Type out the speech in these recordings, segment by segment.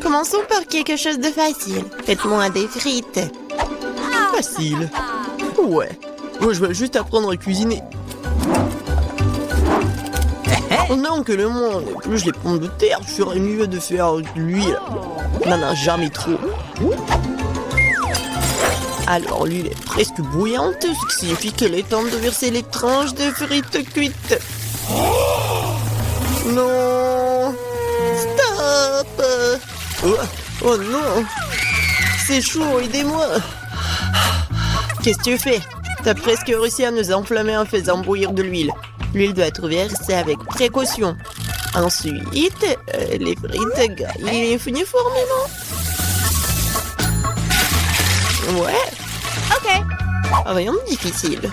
Commençons par quelque chose de facile. Faites-moi des frites. Facile. Ouais. Moi, je vais juste apprendre à cuisiner. Maintenant que le monde épluche les pommes de terre, je ferais mieux de faire de l'huile. On n'en a jamais trop. Alors, l'huile est presque bouillante, ce qui signifie qu'il est temps de verser les tranches de frites cuites. Non! Stop! Oh non! C'est chaud, aidez-moi! Qu'est-ce que tu fais? T'as presque réussi à nous enflammer en faisant bouillir de l'huile. L'huile doit être versée avec précaution. Ensuite, les frites gagnent uniformément. Ouais. Ok. Rien de difficile.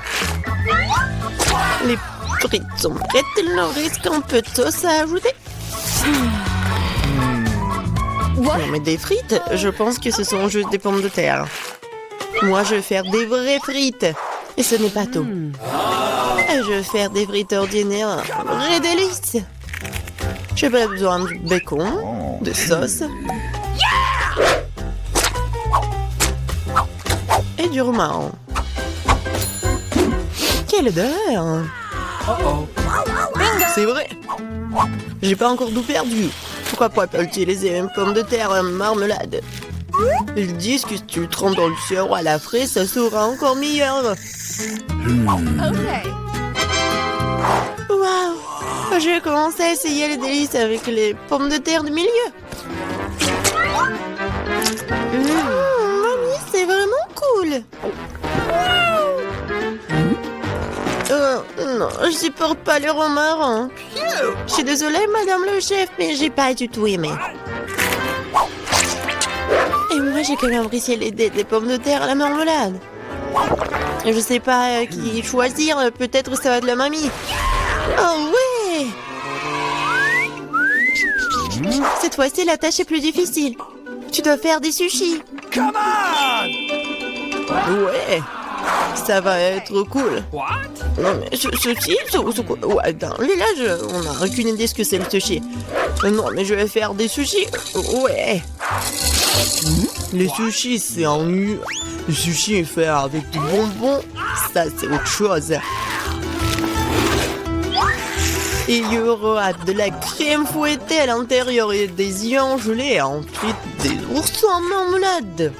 Les frites sont prêtes, il leur reste un peu de sauce à ajouter. Non mais des frites, je pense que ce sont juste des pommes de terre. Moi je vais faire des vraies frites. Et ce n'est pas tout. Je vais faire des frites ordinaires, un vrai délice. J'ai pas besoin de bacon, de sauce. Et du romarin. Quelle odeur! C'est vrai! J'ai pas encore tout perdu. Pourquoi pas utiliser une pomme de terre en marmelade? Ils disent que si tu le trempes dans le sirop à la fraise, ça sera encore meilleur. Waouh! Je vais commencer à essayer les délices avec les pommes de terre du milieu. Mamie, c'est vraiment cool. Non, je supporte pas le romarin. Je suis désolée, madame le chef, mais j'ai pas du tout aimé. Et moi, j'ai quand même apprécié des pommes de terre à la marmelade. Je sais pas qui choisir, peut-être ça va être la mamie. Oh ouais! Cette fois-ci, la tâche est plus difficile. Tu dois faire des sushis. Come on! Ouais, ça va être cool. What? Non mais sushi, ouais, attends, là, on n'a aucune idée ce que c'est le sushi. Non mais je vais faire des sushis. Ouais. Les sushis, c'est en nu. Le sushi est fait avec du bonbon. Ça, c'est autre chose. Et il y aura de la crème fouettée à l'intérieur et des œufs en gelée. Et ensuite, des oursons en marmelade.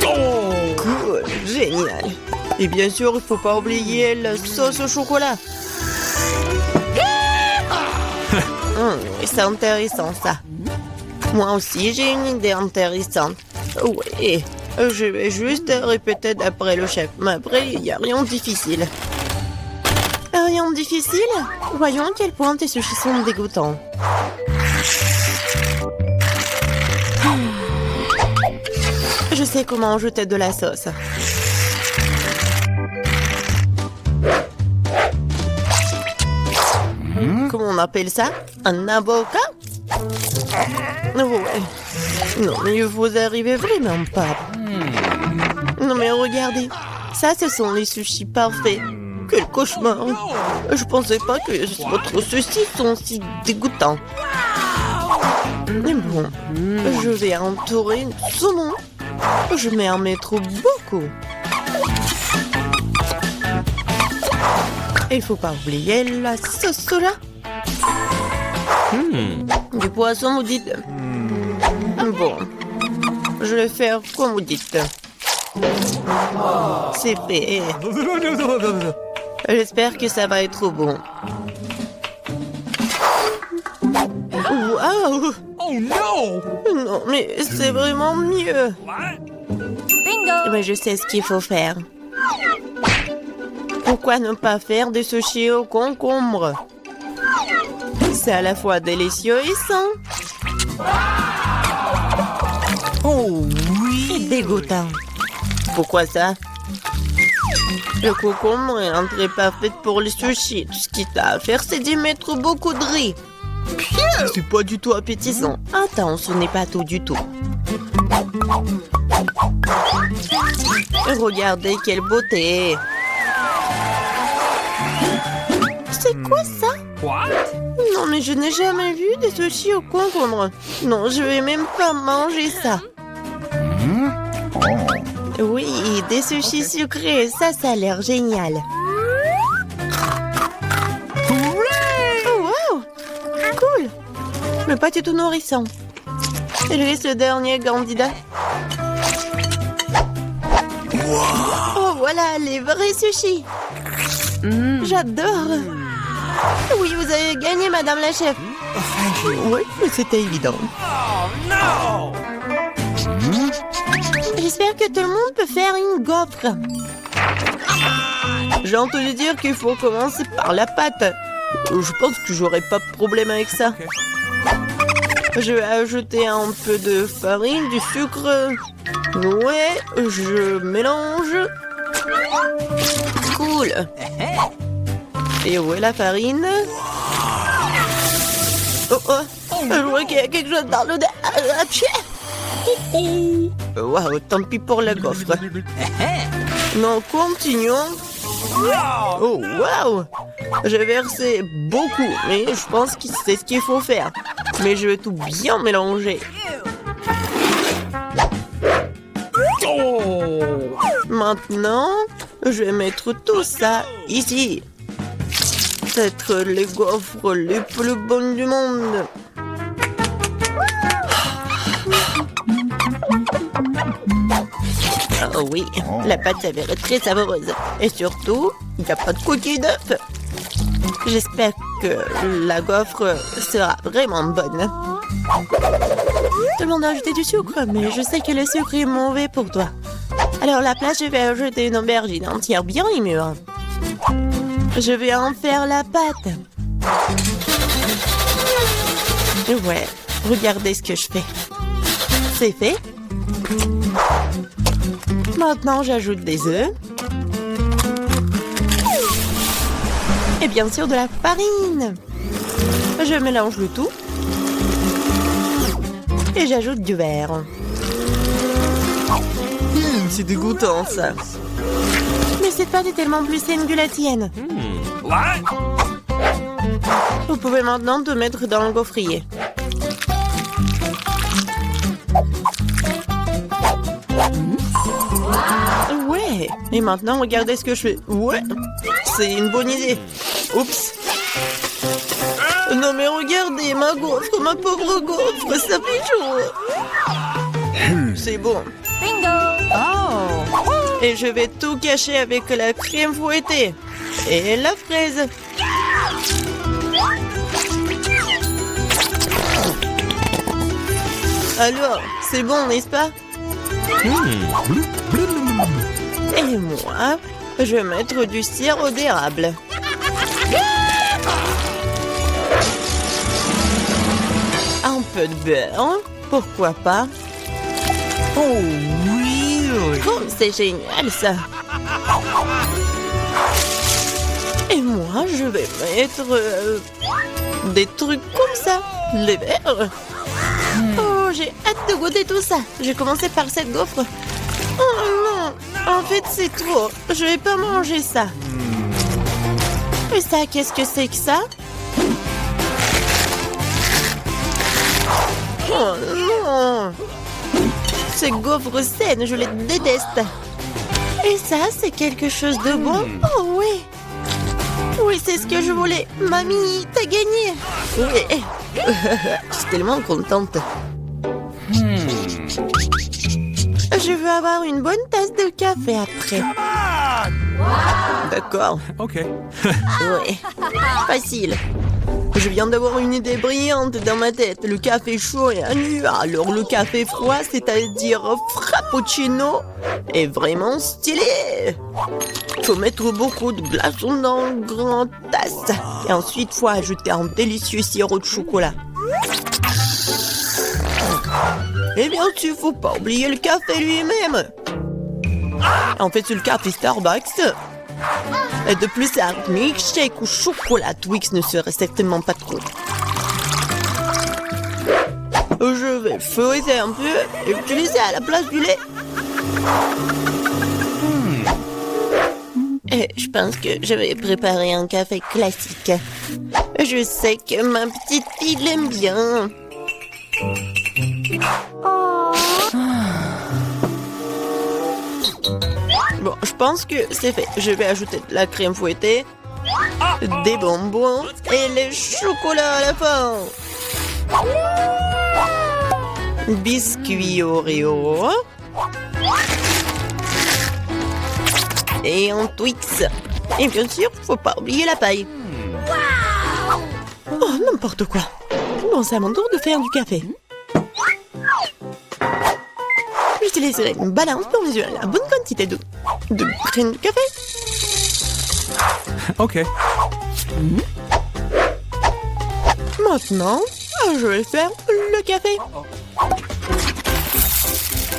Cool, génial. Et bien sûr, il faut pas oublier la sauce au chocolat. C'est intéressant, ça. Moi aussi, j'ai une idée intéressante. Oui, je vais juste répéter d'après le chef. Mais après, il n'y a rien de difficile. Rien de difficile? Voyons à quel point tes sushis sont dégoûtants. Je sais comment ajouter de la sauce. Comment on appelle ça? Un avocat? Ouais. Non, mais vous arrivez vraiment pas. Non, mais regardez. Ça, ce sont les sushis parfaits. Quel cauchemar. Je pensais pas que votre sushi sont si dégoûtants. Mais bon, je vais entourer de saumon. Je vais en mettre beaucoup. Il faut pas oublier la sauce soja. Du poisson, vous dites? Bon, je vais faire comme vous dites. C'est fait. J'espère que ça va être bon. Waouh! Oh no! Non, mais c'est vraiment mieux. Bingo! Mais je sais ce qu'il faut faire. Pourquoi ne pas faire des sushis au concombre? C'est à la fois délicieux et sain. Oh Et oui! dégoûtant. Pourquoi ça? Le concombre est l'entrée parfaite pour les sushis. Tout ce qu'il t'a à faire, c'est d'y mettre beaucoup de riz. C'est pas du tout appétissant. Attends, ce n'est pas tout du tout. Regardez quelle beauté. C'est quoi ça? What? Non, mais je n'ai jamais vu des sushis au concombre. Non, je vais même pas manger ça. Oui, des sushis sucrés, ça a l'air génial. Oh, wow! Cool! Mais pas du tout nourrissant. Et lui, ce dernier candidat. Oh, voilà, les vrais sushis. J'adore. Oui, vous avez gagné, madame la chef. Oui, mais c'était évident. Oh no! J'espère que tout le monde peut faire une gaufre. J'ai entendu dire qu'il faut commencer par la pâte. Je pense que j'aurai pas de problème avec ça. Je vais ajouter un peu de farine, du sucre. Ouais, je mélange. Cool. Et où est la farine? Oh, oh, je vois qu'il y a quelque chose dans le... Waouh, tant pis pour la gaufre. Non, continuons. Oh, waouh! J'ai versé beaucoup, mais je pense que c'est ce qu'il faut faire. Mais je vais tout bien mélanger. Maintenant, je vais mettre tout ça ici. Peut-être les gaufres les plus bonnes du monde. Oh oui, la pâte s'avère très savoureuse. Et surtout, il n'y a pas de coquille d'œuf. J'espère que la gaufre sera vraiment bonne. Tout le monde a ajouté du sucre, mais je sais que le sucre est mauvais pour toi. Alors à la place, je vais ajouter une aubergine entière bien mûre. Je vais en faire la pâte. Ouais, regardez ce que je fais. C'est fait. Maintenant, j'ajoute des œufs. Et bien sûr, de la farine. Je mélange le tout. Et j'ajoute du verre. C'est dégoûtant, ça. Mais cette pâte est tellement plus saine que la tienne. What? Vous pouvez maintenant te mettre dans le gaufrier. Ouais. Et maintenant, regardez ce que je fais. Ouais. C'est une bonne idée. Oups. Non mais regardez, ma gaufre, ma pauvre gaufre, ça fait chaud. C'est bon. Bingo! Oh! Et je vais tout cacher avec la crème fouettée. Et la fraise. Alors, c'est bon, n'est-ce pas? Et moi, je vais mettre du sirop d'érable. Un peu de beurre, pourquoi pas? Oh, really? Oh, c'est génial ça! Et moi, je vais mettre des trucs comme ça, les verres. Oh, j'ai hâte de goûter tout ça. Je vais commencer par cette gaufre. Oh non, en fait c'est trop. Je vais pas manger ça. Et ça, qu'est-ce que c'est que ça? Oh non! Ces gaufres saines, je les déteste. Et ça, c'est quelque chose de bon? Oh oui! Oui, c'est ce que je voulais. Mamie, t'as gagné! Oui. Je suis tellement contente. Je veux avoir une bonne tasse de café après. Come on! D'accord. Okay. Oui. Facile. Je viens d'avoir une idée brillante dans ma tête. Le café chaud est nu. Alors le café froid, c'est-à-dire frappuccino, est vraiment stylé. Faut mettre beaucoup de glaçons dans une grande tasse. Et ensuite, faut ajouter un délicieux sirop de chocolat. Et bien sûr, faut pas oublier le café lui-même. En fait, c'est le café Starbucks. Et de plus, un milkshake ou chocolat Twix ne serait certainement pas trop. Je vais feuilleter un peu et utiliser à la place du lait. Et je pense que je vais préparer un café classique. Je Je sais que ma petite fille l'aime bien. Bon, je pense que c'est fait. Je vais ajouter de la crème fouettée, des bonbons et le chocolat à la fin. Biscuit Oreo. Et un Twix. Et bien sûr, faut pas oublier la paille. Oh, n'importe quoi. Bon, c'est à mon tour de faire du café. J'utiliserai une balance pour mesurer la bonne quantité de graines de café. Okay. Maintenant, je vais faire le café.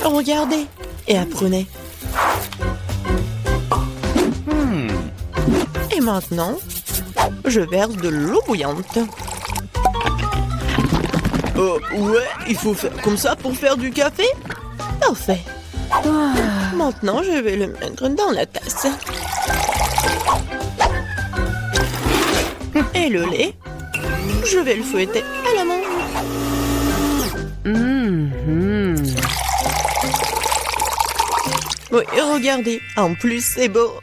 Regardez et apprenez. Et maintenant, je verse de l'eau bouillante. Ouais, il faut faire comme ça pour faire du café? Parfait. Maintenant, je vais le mettre dans la tasse. Et le lait, je vais le fouetter à la main. Oui, regardez, en plus c'est beau.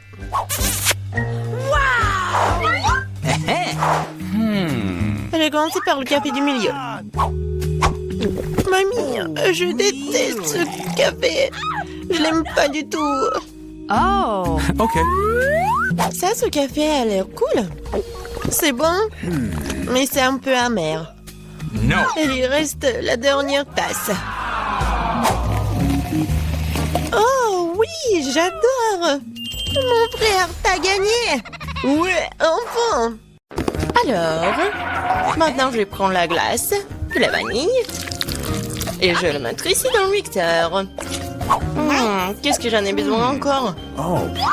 J'ai commencé par le café du milieu. Mamie, je déteste ce café. Je l'aime pas du tout. Oh. Okay. Ça, ce café a l'air cool. C'est bon, mais c'est un peu amer. No. Et il reste la dernière tasse. Oh oui, j'adore. Mon frère, t'as gagné. Ouais, enfin. Alors, maintenant je vais prendre la glace, de la vanille, et je vais le mettre ici dans le mixeur. Qu'est-ce que j'en ai besoin encore?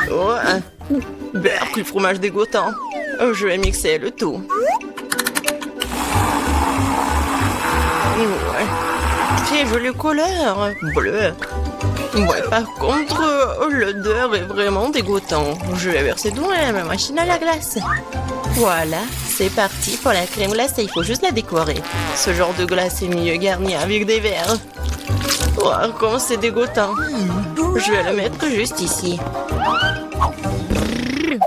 Ouais. Beurre, le fromage dégoûtant. Je vais mixer le tout. Ouais. Très joli couleur, bleu. Ouais, par contre, l'odeur est vraiment dégoûtant. Je vais verser dans ma machine à la glace. Voilà, c'est parti pour la crème glacée. Il faut juste la décorer. Ce genre de glace est mieux garni avec des verres. Wow, comment c'est dégoûtant. Je vais le mettre juste ici.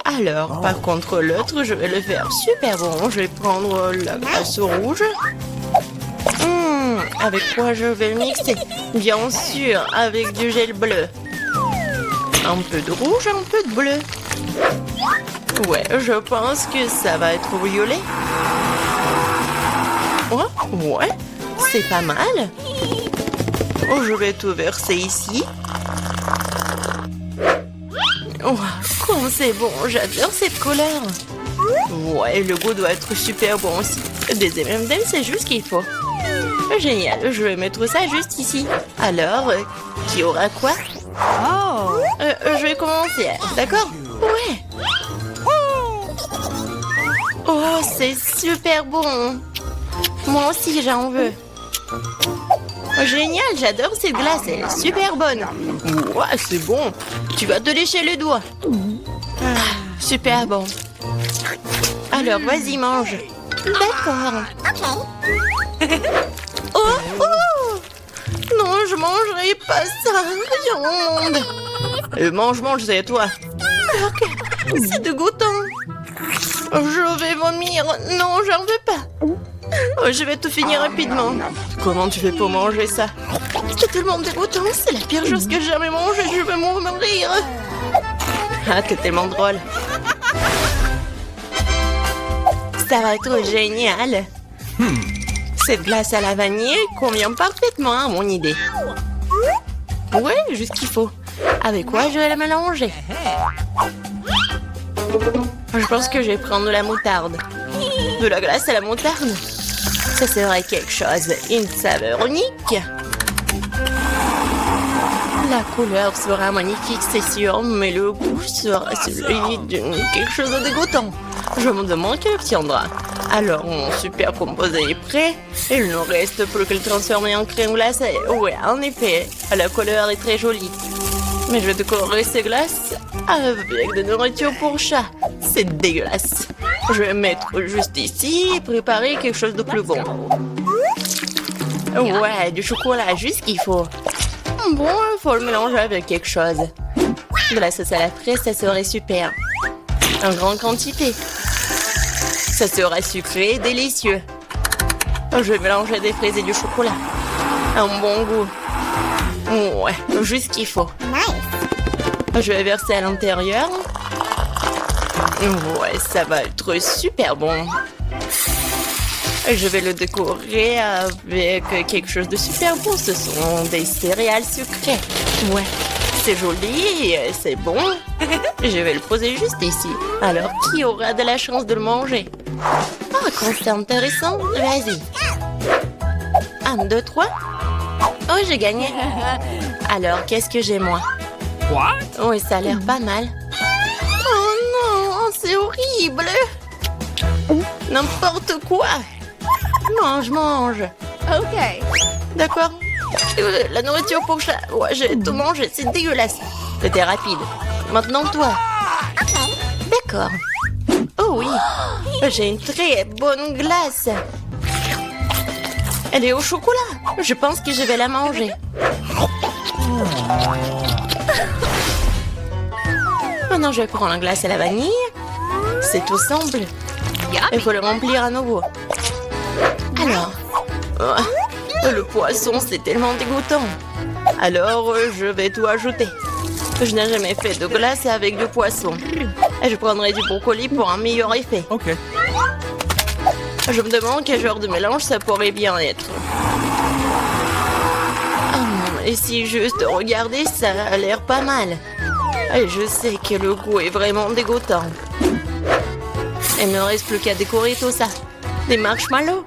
Alors, par contre, l'autre, je vais le faire super bon. Je vais prendre la glace rouge. Avec quoi je vais le mixer? Bien sûr, avec du gel bleu. Un peu de rouge, un peu de bleu. Ouais, je pense que ça va être violet. Oh, ouais, c'est pas mal. Oh, je vais tout verser ici. Oh, comme c'est bon, j'adore cette couleur. Ouais, le goût doit être super bon aussi. Des M&M's, c'est juste ce qu'il faut. Génial, je vais mettre ça juste ici. Alors, qui aura quoi? Oh. Je vais commencer, d'accord? Ouais. Oh, c'est super bon. Moi aussi, j'en veux. Génial, j'adore cette glace, elle est super bonne. Ouais, c'est bon. Tu vas te lécher les doigts. Super bon. Alors, vas-y, mange. D'accord. Oh, oh! Non, je mangerai pas ça. Rien au monde. Mange, c'est toi. Ok, c'est dégoûtant. Je vais vomir. Non, j'en veux pas. Je vais tout finir rapidement. Comment tu fais pour manger ça? C'est tellement dégoûtant. C'est la pire chose que j'ai jamais mangée. Je vais mourir. Ah, t'es tellement drôle. Ça va être génial. Cette glace à la vanille convient parfaitement à mon idée. Ouais, juste qu'il faut. Avec quoi je vais la mélanger? Je pense que je vais prendre de la moutarde. De la glace à la moutarde? Ça serait quelque chose. Une saveur unique. La couleur sera magnifique, c'est sûr, mais le goût sera celui de quelque chose de dégoûtant. Je me demande qui l'obtiendra. Alors, mon super composé est prêt. Il ne reste plus que le transformer en crème glacée. Ouais, en effet, la couleur est très jolie. Mais je vais décorer ces glaces avec de nourriture pour chat. C'est dégueulasse. Je vais mettre juste ici et préparer quelque chose de plus bon. Ouais, du chocolat, juste ce qu'il faut. Bon, il faut le mélanger avec quelque chose. De la sauce à la fraise, ça serait super. En grande quantité. Ça sera sucré et délicieux. Je vais mélanger des fraises et du chocolat. Un bon goût. Ouais, juste ce qu'il faut. Je vais verser à l'intérieur. Ouais, ça va être super bon. Je vais le décorer avec quelque chose de super bon. Ce sont des céréales sucrées. Ouais, c'est joli, c'est bon. Je vais le poser juste ici. Alors, qui aura de la chance de le manger? Ah, quand c'est intéressant, vas-y. 1, 2, 3. Oh, j'ai gagné. Alors, qu'est-ce que j'ai, moi? What? Oui, ça a l'air pas mal. Oh non, c'est horrible. N'importe quoi. Mange, mange. Okay. D'accord. La nourriture pour chat. Ouais, j'ai tout mangé, c'est dégueulasse. C'était rapide. Maintenant, toi. D'accord. Oh oui, j'ai une très bonne glace. Elle est au chocolat. Je pense que je vais la manger. Maintenant, je vais prendre la glace à la vanille. C'est tout simple. Il faut le remplir à nouveau. Alors, le poisson, c'est tellement dégoûtant. Alors, je vais tout ajouter. Je n'ai jamais fait de glace avec du poisson. Et je prendrai du brocoli pour un meilleur effet. Ok. Je me demande quel genre de mélange ça pourrait bien être. Et si juste regarder, ça a l'air pas mal. Et je sais que le goût est vraiment dégoûtant. Il ne me reste plus qu'à décorer tout ça. Des marshmallows.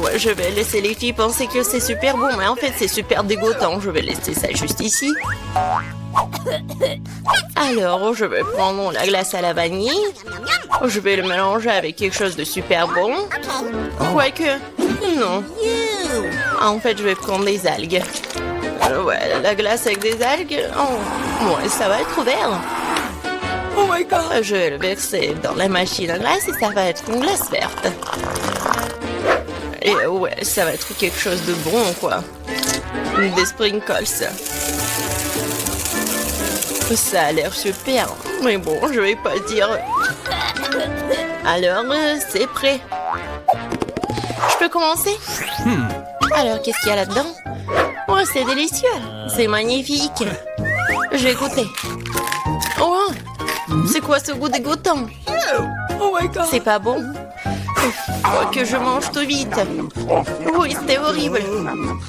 Ouais, je vais laisser les filles penser que c'est super bon, mais en fait c'est super dégoûtant. Je vais laisser ça juste ici. Alors, je vais prendre la glace à la vanille. Je vais le mélanger avec quelque chose de super bon. Quoique, non. En fait, je vais prendre des algues. Ouais, la glace avec des algues, oh, ouais, ça va être vert. Oh my god! Je vais le verser dans la machine à glace et ça va être une glace verte. Et ouais, ça va être quelque chose de bon, quoi. Des sprinkles. Ça a l'air super. Mais bon, je vais pas le dire. Alors, c'est prêt. Je peux commencer? Alors, qu'est-ce qu'il y a là-dedans? Oh, c'est délicieux. C'est magnifique. Je vais goûter. Oh, c'est quoi ce goût dégoûtant? Oh my god. C'est pas bon. Faut que je mange tout vite. Oui, c'était horrible.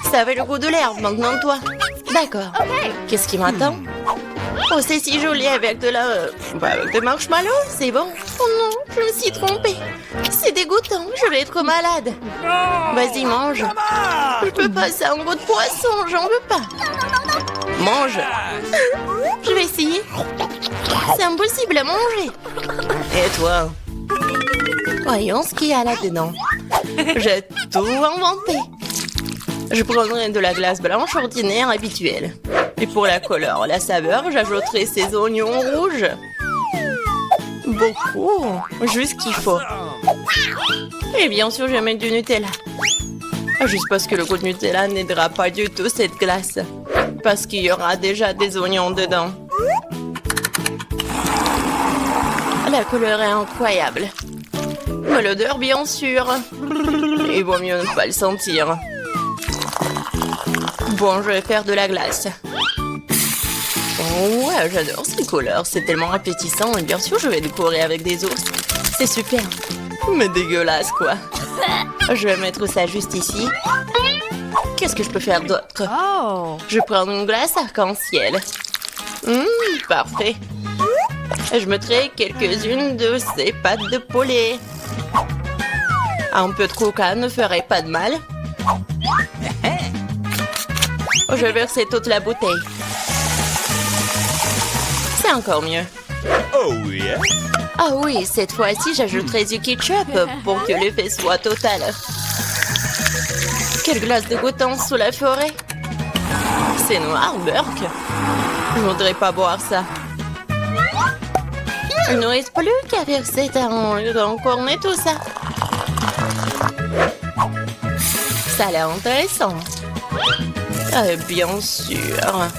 Ça avait le goût de l'herbe, maintenant toi. D'accord. Qu'est-ce qui m'attend? Oh, c'est si joli avec de la... avec des marshmallows, c'est bon. Oh non, je me suis trompée. C'est dégoûtant, je vais être malade. Vas-y, mange. Je peux pas, c'est un goût de poisson, j'en veux pas. Mange. Je vais essayer. C'est impossible à manger. Et toi? Voyons ce qu'il y a là-dedans. J'ai tout inventé. Je prendrai de la glace blanche ordinaire habituelle. Et pour la couleur, la saveur, j'ajouterai ces oignons rouges. Beaucoup. Juste ce qu'il faut. Et bien sûr, je vais mettre du Nutella. Juste parce que le goût de Nutella n'aidera pas du tout cette glace. Parce qu'il y aura déjà des oignons dedans. La couleur est incroyable. Mais l'odeur, bien sûr. Il vaut mieux ne pas le sentir. Bon, je vais faire de la glace. Oh ouais, j'adore ces couleurs. C'est tellement appétissant. Et bien sûr, je vais décorer avec des ours. C'est super. Mais dégueulasse, quoi. Je vais mettre ça juste ici. Qu'est-ce que je peux faire d'autre? Oh. Je vais prendre une glace arc-en-ciel. Parfait. Je mettrai quelques-unes de ces pâtes de poulet. Un peu de coca ne ferait pas de mal. Je vais verser toute la bouteille. C'est encore mieux. Oh yeah. Ah oui, cette fois-ci, j'ajouterai du ketchup pour que l'effet soit total. Quelle glace dégoûtante sous la forêt. C'est noir, Burke. Je voudrais pas boire ça. Il ne reste plus qu'à faire cet orange, donc on met tout ça. Ça a l'air intéressant. Bien sûr.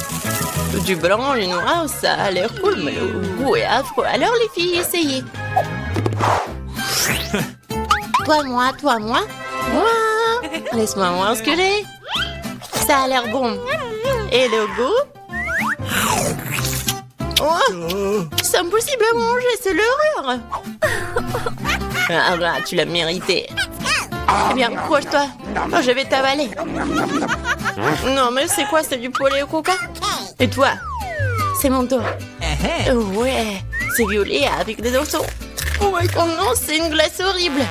Du blanc, du noir, ça a l'air cool, mais le goût est affreux. Alors les filles, essayez. Toi, moi. Moi. Laisse-moi voir ce que j'ai. Ça a l'air bon. Et le goût? Oh, c'est impossible à manger, c'est l'horreur. Ah là, tu l'as mérité. Eh bien, couche-toi. Oh, je vais t'avaler. Non, mais c'est quoi? C'est du poulet au coca? Et toi? C'est mon tour. Ouais, c'est violet avec des dessous. Oh non, c'est une glace horrible.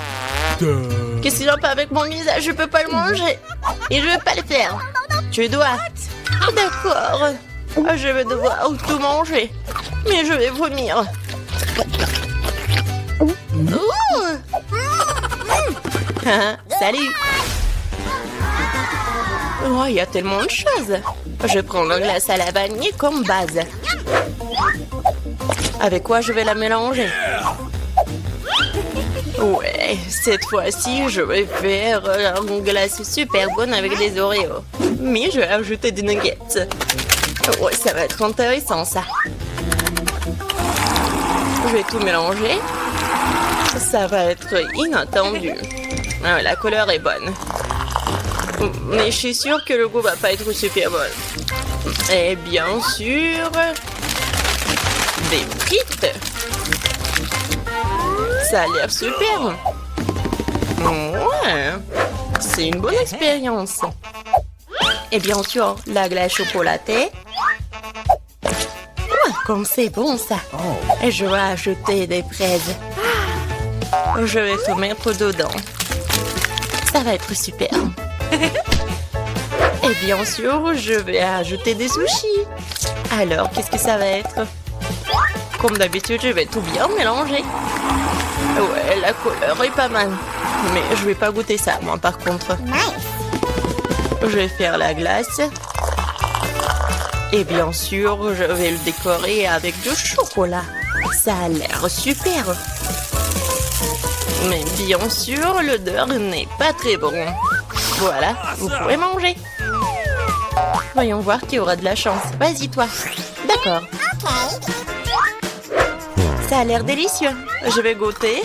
Qu'est-ce qu'il y a pas avec mon visage? Je peux pas le manger. Et je veux pas le faire. Tu dois. D'accord. Je vais devoir tout manger. Mais je vais vomir. Salut. Oh, il y a tellement de choses. Je prends la glace à la vanille comme base. Avec quoi je vais la mélanger? Ouais, cette fois-ci, je vais faire une glace super bonne avec des Oreos. Mais je vais ajouter des nuggets. Ouais, ça va être intéressant, ça. Je vais tout mélanger. Ça va être inattendu. Ah, la couleur est bonne. Mais je suis sûre que le goût va pas être super bon. Et bien sûr, des frites. Ça a l'air super. Ouais, c'est une bonne expérience. Et bien sûr, la glace chocolatée. Ouais, comme c'est bon ça. Et je vais ajouter des fraises. Je vais tout mettre dedans. Ça va être super. Et bien sûr, je vais ajouter des sushis. Alors, qu'est-ce que ça va être? Comme d'habitude, je vais tout bien mélanger. Ouais, la couleur est pas mal. Mais je vais pas goûter ça, moi, par contre. Je vais faire la glace. Et bien sûr, je vais le décorer avec du chocolat. Ça a l'air super. Mais bien sûr, l'odeur n'est pas très bon. Voilà, vous pouvez manger. Voyons voir qui aura de la chance. Vas-y, toi. D'accord. Ça a l'air délicieux. Je vais goûter.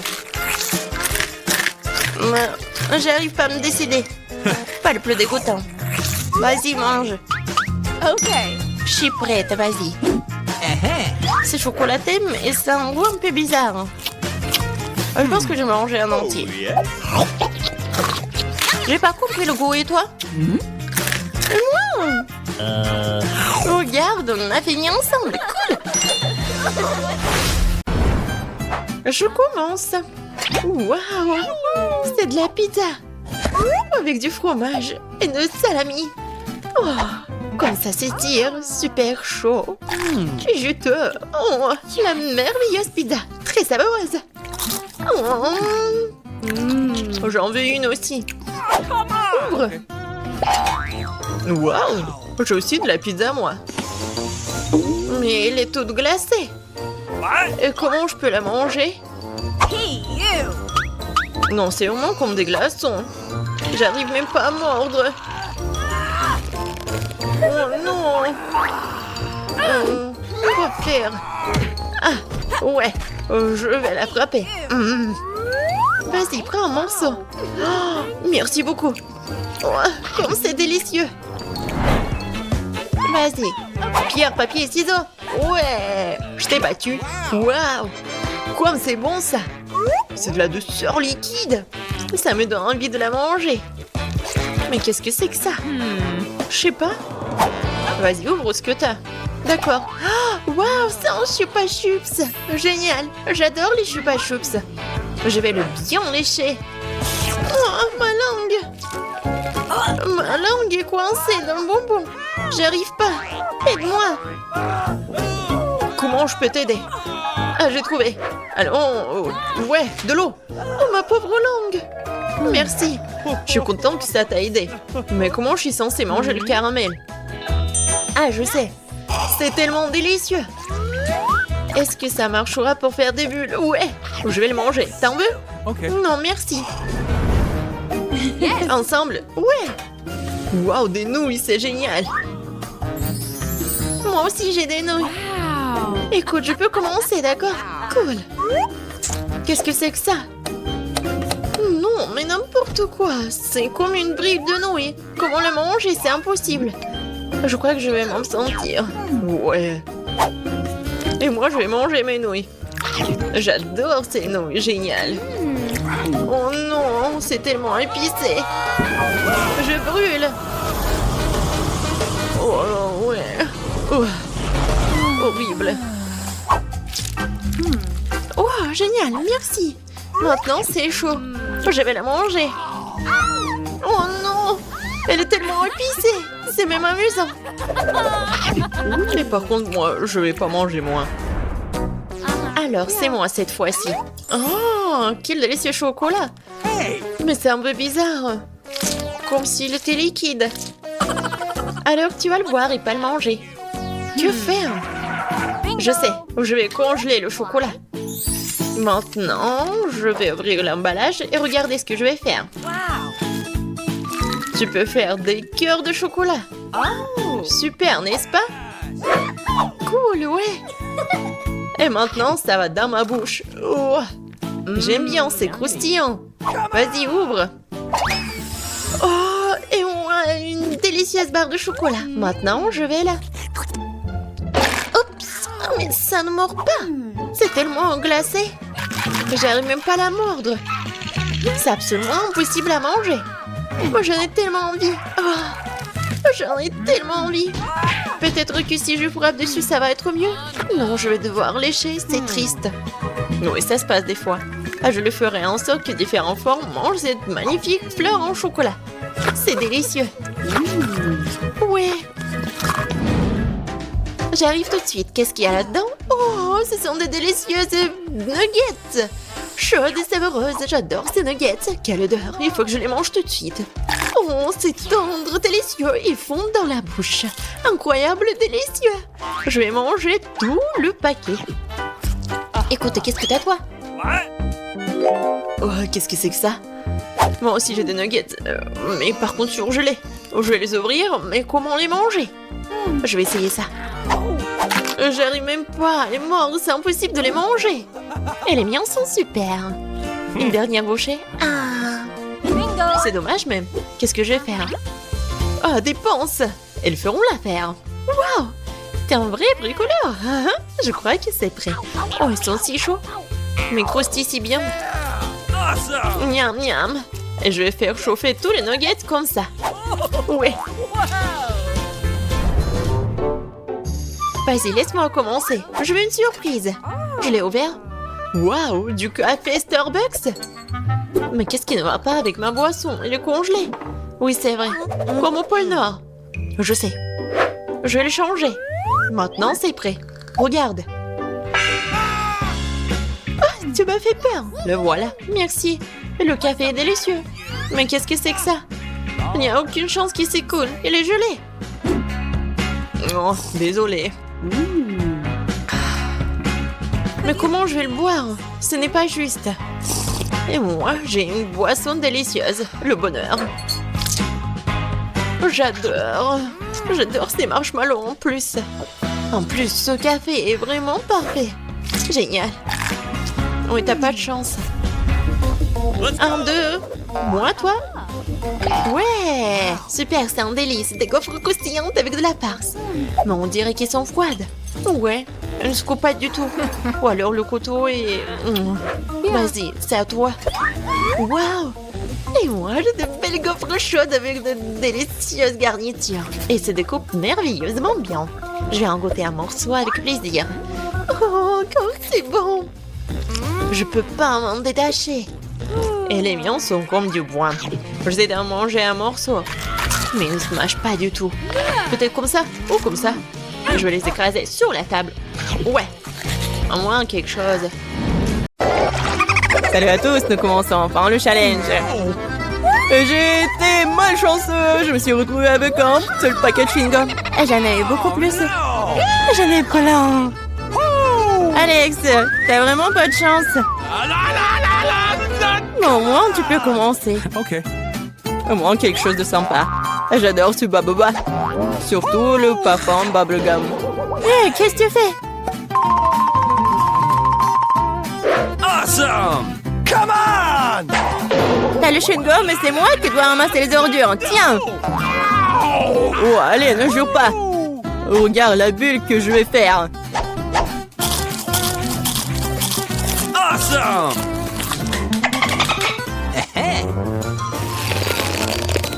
Mais j'arrive pas à me décider. Pas le plus dégoûtant. Vas-y, mange. Ok. Je suis prête, vas-y. C'est chocolaté, mais ça a un goût un peu bizarre. Je pense que je vais manger un entier. J'ai pas compris le goût, et toi? Regarde, on a fini ensemble, cool. Je commence. Waouh, c'est de la pizza avec du fromage et de salami. Oh, comme ça s'étire, super chaud. Juteux. Oh, la merveilleuse pizza, très savoureuse. J'en veux une aussi. Ouvre. Waouh, j'ai aussi de la pizza, moi. Mais elle est toute glacée. Et comment je peux la manger? Non, c'est vraiment comme des glaçons. J'arrive même pas à mordre. Oh non. Quoi faire? Ah, ouais, je vais la frapper. Vas-y, prends un morceau. Oh, merci beaucoup. Oh, comme c'est délicieux. Vas-y. Pierre, papier, ciseaux. Ouais, je t'ai battu. Waouh, comme c'est bon ça. C'est de la douceur liquide. Ça me donne envie de la manger. Mais qu'est-ce que c'est que ça? Je sais pas. Vas-y, ouvre ce que t'as. D'accord. Oh, waouh, c'est un chupa chups. Génial. J'adore les chupa chups. Je vais le bien lécher. Oh, ma langue. Ma langue est coincée dans le bonbon. J'arrive pas. Aide-moi. Comment je peux t'aider? Ah, j'ai trouvé. Alors, ouais, de l'eau. Oh, ma pauvre langue. Merci. Je suis contente que ça t'a aidé. Mais comment je suis censée manger le caramel? Ah, je sais. C'est tellement délicieux. Est-ce que ça marchera pour faire des bulles? Ouais, je vais le manger. T'en veux? Ok. Non, merci. Ensemble? Ouais. Waouh, des nouilles, c'est génial. Moi aussi, j'ai des nouilles. Wow. Écoute, je peux commencer, d'accord? Cool. Qu'est-ce que c'est que ça? Non, mais n'importe quoi. C'est comme une brique de nouilles. Comment le manger? C'est impossible. Je crois que je vais m'en sentir. Ouais. Et moi, je vais manger mes nouilles. J'adore ces nouilles, génial. Oh non, c'est tellement épicé. Je brûle. Oh ouais. Oh. Horrible. Oh, génial, merci. Maintenant, c'est chaud. Je vais la manger. Oh non, elle est tellement épicée. C'est même amusant. Et par contre, moi, je vais pas manger moins. Alors, c'est moi cette fois-ci. Oh, quel délicieux chocolat. Mais c'est un peu bizarre. Comme s'il était liquide. Alors, tu vas le boire et pas le manger. Que faire? Je sais, je vais congeler le chocolat. Maintenant, je vais ouvrir l'emballage et regarder ce que je vais faire. Tu peux faire des cœurs de chocolat. Super, n'est-ce pas? Cool, ouais. Et maintenant, ça va dans ma bouche. Oh, j'aime bien, c'est croustillant. Vas-y, ouvre. Oh, et on a une délicieuse barre de chocolat. Maintenant, je vais là. Oups, mais ça ne mord pas. C'est tellement glacé. J'arrive même pas à la mordre. C'est absolument impossible à manger. Moi, j'en ai tellement envie. Oh, j'en ai tellement envie. Peut-être que si je frappe dessus, ça va être mieux. Non, je vais devoir lécher, c'est triste. Oui, ça se passe des fois. Je le ferai en sorte que différentes formes mangent cette magnifique fleur en chocolat. C'est délicieux. Ouais. J'arrive tout de suite. Qu'est-ce qu'il y a là-dedans? Oh, ce sont des délicieuses nuggets. Chaudes et savoureuses, j'adore ces nuggets. Quelle odeur, il faut que je les mange tout de suite. Oh, c'est tendre, délicieux et fond dans la bouche. Incroyable, délicieux. Je vais manger tout le paquet. Écoute, qu'est-ce que t'as toi? Oh, qu'est-ce que c'est que ça? Moi aussi j'ai des nuggets, mais par contre surgelés. Je vais les ouvrir, mais comment les manger? Je vais essayer ça. J'arrive même pas à les mordre, c'est impossible de les manger. Et les miens sont super. Une dernière bouchée. Ah, c'est dommage même. Qu'est-ce que je vais faire? Ah, des panses. Elles feront l'affaire. Waouh, t'es un vrai bricoleur. Je crois que c'est prêt. Oh, ils sont si chauds. Mais croustillent si bien. Miam, miam. Et je vais faire chauffer tous les nuggets comme ça. Ouais. Vas-y, laisse-moi commencer. Je veux une surprise. Je l'ai ouvert. Waouh, du café Starbucks. Mais qu'est-ce qui ne va pas avec ma boisson? Elle est congelée. Oui, c'est vrai. Comme au pôle Nord. Je sais. Je vais le changer. Maintenant, c'est prêt. Regarde. Ah, tu m'as fait peur. Le voilà. Merci. Le café est délicieux. Mais qu'est-ce que c'est que ça? Il n'y a aucune chance qu'il s'écoule. Il est gelé. Oh, désolé. Mais comment je vais le boire? Ce n'est pas juste. Et moi, j'ai une boisson délicieuse. Le bonheur. J'adore. J'adore ces marshmallows en plus. En plus, ce café est vraiment parfait. Génial. Oui, t'as pas de chance. 1, 2. Moi, toi? Ouais. Super, c'est un délice. Des gaufres croustillantes avec de la farce. Mais on dirait qu'elles sont froides. Ouais, elles ne se coupent pas du tout. Ou alors le couteau est... Vas-y, c'est à toi. Waouh. Et moi, j'ai de belles gaufres chaudes avec de délicieuses garnitures. Et se découpent merveilleusement bien. Je vais en goûter un morceau avec plaisir. Oh, quand c'est bon. Je peux pas m'en détacher. Et les miens sont comme du bois. J'essaie d'en manger un morceau. Mais ils ne se mâchent pas du tout. Peut-être comme ça ou comme ça. Je vais les écraser sur la table. Ouais. Au moins quelque chose. Salut à tous, nous commençons enfin le challenge. J'ai été malchanceux, je me suis retrouvée avec un seul paquet de chewing-gum. J'en ai eu beaucoup plus. J'en ai plein. Alex, t'as vraiment pas de chance. Mais au moins, tu peux commencer. Ok. Au moins, quelque chose de sympa. J'adore ce baboba. Surtout le parfum bubblegum. Hé, qu'est-ce que tu fais? Awesome! Come on! T'as le chewing-gum et c'est moi qui dois ramasser les ordures. Tiens! Oh, allez, ne jure pas. Regarde la bulle que je vais faire. Awesome!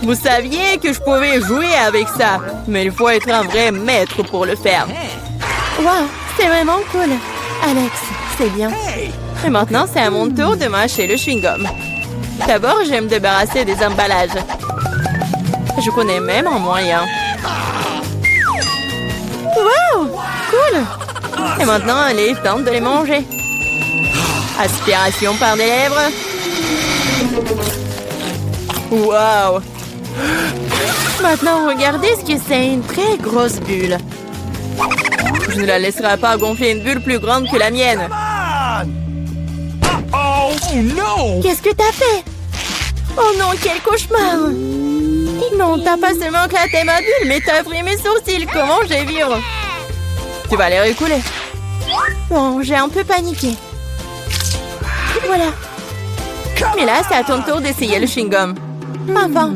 Vous saviez que je pouvais jouer avec ça, mais il faut être un vrai maître pour le faire. Wow, c'est vraiment cool. Alex, c'est bien. Et maintenant, c'est à mon tour de mâcher le chewing-gum. D'abord, je vais me débarrasser des emballages. Je connais même un moyen. Wow, cool. Et maintenant, il est temps de les manger. Aspiration par les lèvres. Wow! Maintenant, regardez ce que c'est, une très grosse bulle. Je ne la laisserai pas gonfler une bulle plus grande que la mienne. Oh no! Qu'est-ce que t'as fait? Oh non, quel cauchemar! Non, t'as pas seulement éclaté ma bulle, mais t'as pris mes sourcils. Comment je vais vivre? Tu vas les récouler. Bon, j'ai un peu paniqué. Voilà. Mais là, c'est à ton tour d'essayer le chewing-gum. Enfin,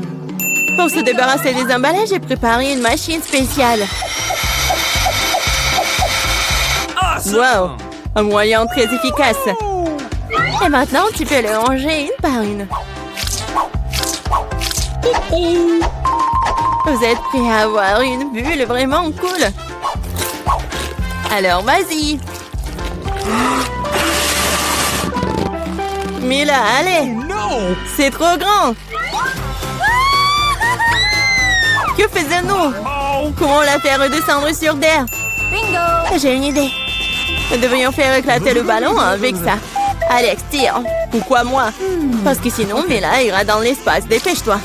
Pour se débarrasser des emballages, j'ai préparé une machine spéciale. Wow! Un moyen très efficace. et maintenant, tu peux le ranger une par une. Vous êtes prêts à avoir une bulle vraiment cool? Alors, vas-y! Mila, allez! No! C'est trop grand! Que faisons-nous? Comment la faire redescendre sur terre? J'ai une idée. Nous devrions faire éclater le ballon avec ça. Alex, tire. Pourquoi moi? Parce que sinon, Mila ira dans l'espace. Dépêche-toi.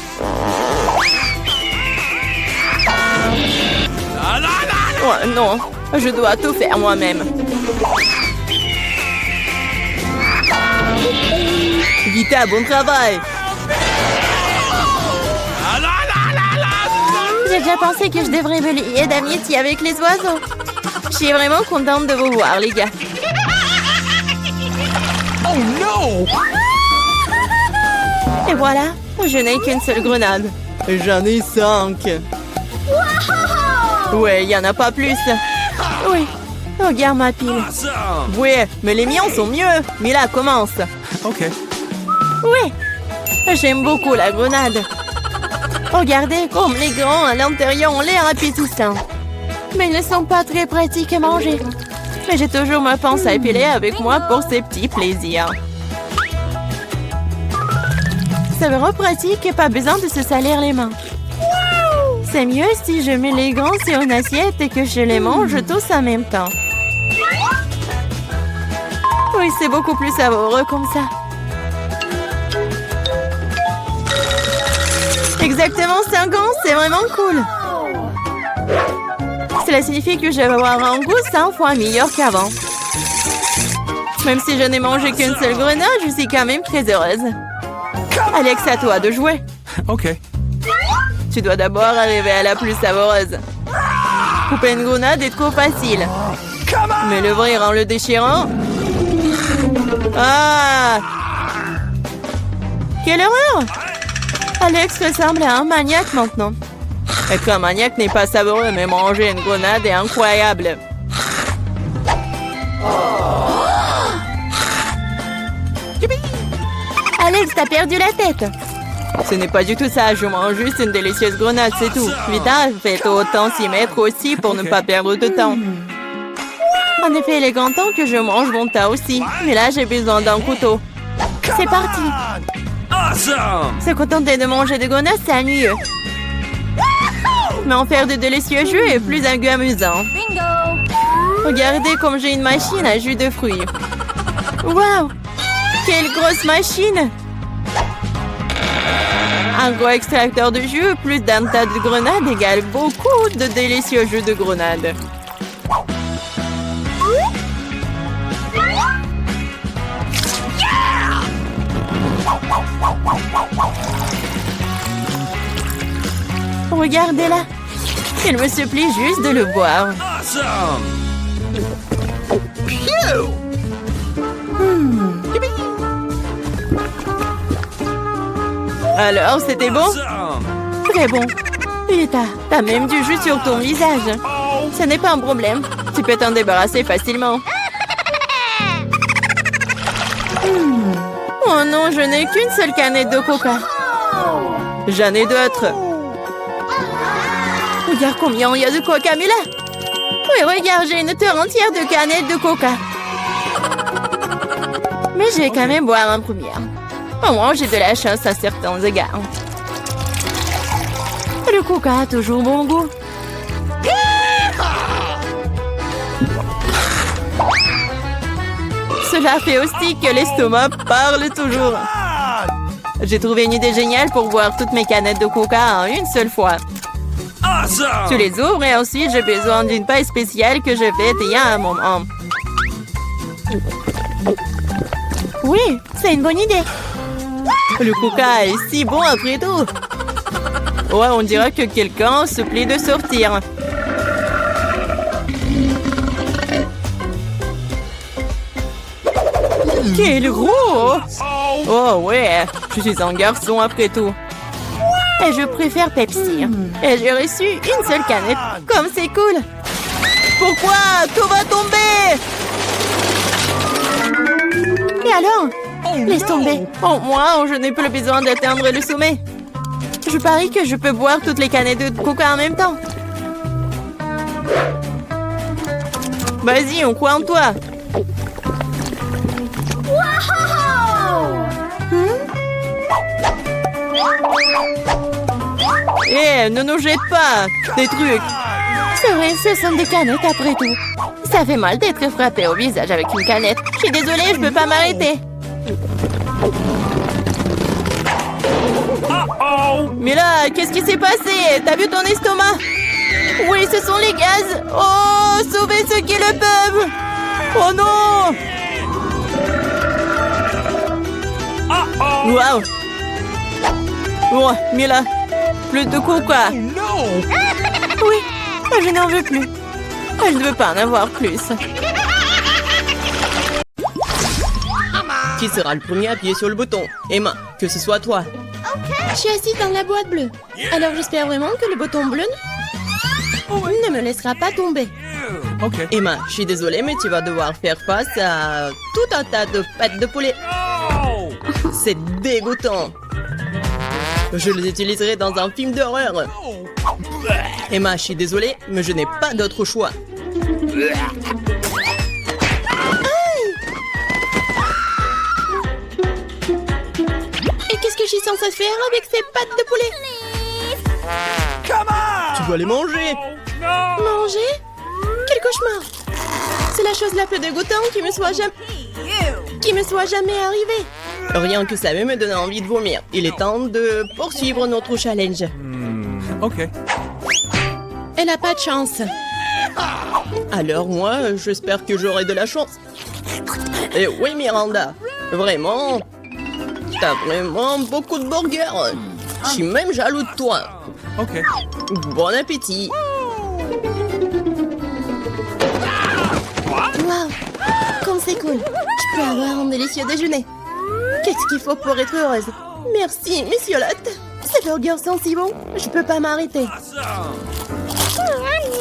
Oh, non, je dois tout faire moi-même. Vita, bon travail. J'ai déjà pensé que je devrais me lier d'amitié avec les oiseaux. Je suis vraiment contente de vous voir, les gars. Oh no! Et voilà, je n'ai qu'une seule grenade. J'en ai 5. Ouais, il n'y en a pas plus. Oui, regarde ma pile. Awesome! Ouais, mais les miens sont mieux. Mila, commence. Ok. Oui, J'aime beaucoup la grenade. regardez comme les grands à l'intérieur ont l'air appétissants. Mais ils ne sont pas très pratiques à manger. Mais j'ai toujours ma pince à épiler avec moi pour ces petits plaisirs. C'est vraiment pratique et pas besoin de se salir les mains. C'est mieux si je mets les gants sur une assiette et que je les mange tous en même temps. Oui, c'est beaucoup plus savoureux comme ça. Exactement 5 ans, c'est vraiment cool. Cela signifie que je vais avoir un goût 100 fois meilleur qu'avant. Même si je n'ai mangé qu'une seule grenade, je suis quand même très heureuse. Alex, à toi de jouer. Ok. Tu dois d'abord arriver à la plus savoureuse. Couper une grenade est trop facile. Mais l'ouvrir en le déchirant... Ah! Quelle horreur! Alex ressemble à un maniaque maintenant. Être un maniaque n'est pas savoureux, mais manger une grenade est incroyable. Alex, t'as perdu la tête. Ce n'est pas du tout ça, je mange juste une délicieuse grenade, c'est tout. Vita, faites autant s'y mettre aussi pour ne pas perdre de temps. En effet, il est grand temps que je mange mon tas aussi. Mais là, j'ai besoin d'un couteau. C'est parti. Awesome! Se contenter de manger des grenades, c'est ennuyeux. Mais en faire de délicieux jus est plus un goût amusant. Regardez comme j'ai une machine à jus de fruits. Waouh! Quelle grosse machine! Un gros extracteur de jus plus d'un tas de grenades égale beaucoup de délicieux jus de grenades. Regardez-la. Il me suffit juste de le boire. Awesome! Alors, c'était bon? Awesome! Très bon. Et t'as même du jus sur ton visage. Ce n'est pas un problème. Tu peux t'en débarrasser facilement. Oh non, je n'ai qu'une seule canette de coca. J'en ai d'autres. Regarde combien il y a de coca, mais là. Oui, regarde, j'ai une terre entière de canettes de coca. Mais je vais quand même boire en première. Au moins, j'ai de la chance à certains égards. Le coca a toujours bon goût. Cela fait aussi que l'estomac parle toujours. J'ai trouvé une idée géniale pour boire toutes mes canettes de coca en une seule fois. Awesome! Tu les ouvres et ensuite j'ai besoin d'une paille spéciale que je vais tailler à un moment. Oui, c'est une bonne idée. Le coca est si bon après tout. Ouais, on dirait que quelqu'un se plaît de sortir. Quel gros! Oh ouais, je suis un garçon après tout. Et je préfère Pepsi. Et j'ai reçu une seule canette. Comme c'est cool. Pourquoi? Tout va tomber! Et alors? Laisse tomber. Oh, moi, je n'ai plus besoin d'atteindre le sommet. Je parie que je peux boire toutes les canettes de coca en même temps. Vas-y, on croit en toi. Eh, ne nous jette pas des trucs. C'est vrai, ce sont des canettes après tout. Ça fait mal d'être frappé au visage avec une canette. Je suis désolée, je peux pas m'arrêter. Mais là, qu'est-ce qui s'est passé? T'as vu ton estomac? Oui, ce sont les gaz. Oh, sauvez ceux qui le peuvent. Oh non. Waouh. Oh, Mila, plus de coca. Oui, je n'en veux plus. Je ne veux pas en avoir plus. Qui sera le premier à appuyer sur le bouton? Emma, que ce soit toi. Je suis assise dans la boîte bleue. Alors j'espère vraiment que le bouton bleu ne me laissera pas tomber. Okay. Emma, je suis désolée, mais tu vas devoir faire face à tout un tas de pattes de poulet. Oh! C'est dégoûtant. Je les utiliserai dans un film d'horreur. Emma, je suis désolée, mais je n'ai pas d'autre choix. Et qu'est-ce que je suis censée faire avec ces pattes de poulet? Come on! Tu dois les manger. No! Manger? Quel cauchemar! C'est la chose la plus dégoûtante qui me soit jamais arrivée. Rien que ça me donne envie de vomir. Il est temps de poursuivre notre challenge. Okay. Elle n'a pas de chance. Alors moi, j'espère que j'aurai de la chance. Et oui, Miranda, vraiment, t'as vraiment beaucoup de burgers. Je suis même jaloux de toi. Okay. Bon appétit. Waouh! Comme c'est cool. Je peux avoir un délicieux déjeuner. Qu'est-ce qu'il faut pour être heureuse? Merci, Monsieur Lotte. Ces burgers sont si bons, je peux pas m'arrêter. Awesome!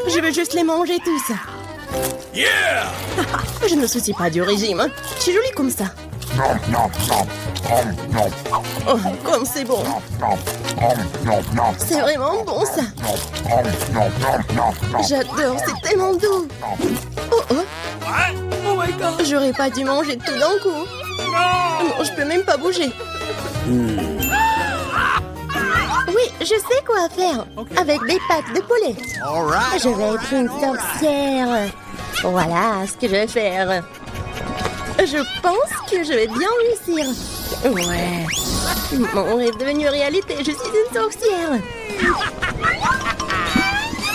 Je veux juste les manger tous. Yeah! Je ne me soucie pas du régime. Hein. Je suis jolie comme ça. Oh, comme c'est bon. C'est vraiment bon ça. J'adore, c'est tellement doux. Oh oh, What? Oh my god! j'aurais pas dû manger tout d'un coup. No! Non, je peux même pas bouger. Oui, je sais quoi faire. Avec des pattes de poulet. All right. Je vais être une sorcière. Voilà ce que je vais faire. Je pense que je vais bien réussir. Ouais. Mon rêve est devenu réalité. Je suis une sorcière.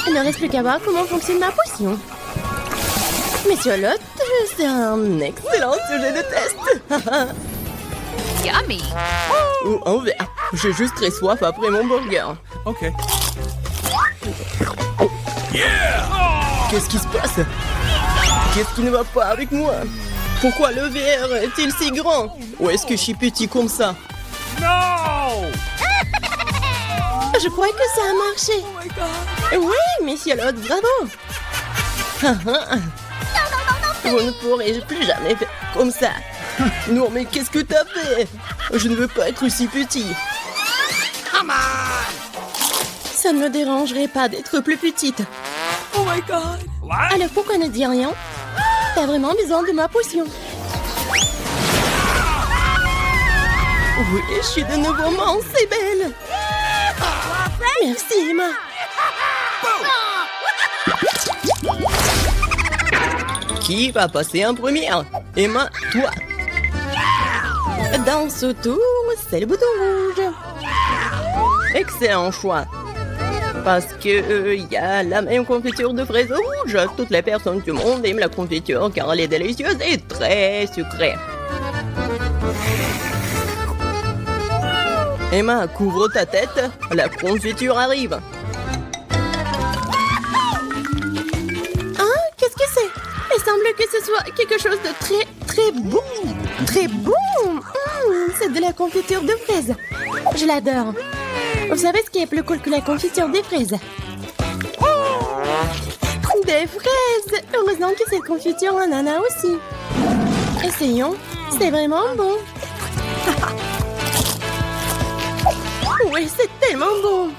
Il ne reste plus qu'à voir comment fonctionne ma potion. Monsieur Lotte, c'est un excellent sujet de test. Yummy. Oh, un verre. J'ai juste très soif après mon burger. Okay. Yeah! Qu'est-ce qui se passe? Qu'est-ce qui ne va pas avec moi? Pourquoi le verre est-il si grand? Ou est-ce que je suis petit comme ça? No! Je crois que ça a marché. Oh my god! Oui, mais Charlotte, bravo. Vous ne pourrez plus jamais faire comme ça. Non, mais qu'est-ce que t'as fait? Je ne veux pas être si petit. Ça ne me dérangerait pas d'être plus petite. Oh my god! What? Alors pourquoi ne dis rien? T'as vraiment besoin de ma potion. Oui, je suis de nouveau mince et belle. Merci, Emma. Qui va passer en première? Emma, toi. Dans ce tour, c'est le bouton rouge. Excellent choix. Parce que y a la même confiture de fraises rouges. Toutes les personnes du monde aiment la confiture car elle est délicieuse et très sucrée. Emma, couvre ta tête. La confiture arrive. Ah, qu'est-ce que c'est? Il semble que ce soit quelque chose de très bon. Très bon. C'est de la confiture de fraises. Je l'adore. Vous savez ce qui est plus cool que la confiture des fraises? Des fraises! Heureusement que cette confiture en en a aussi. Essayons. C'est vraiment bon. Oui, c'est tellement bon.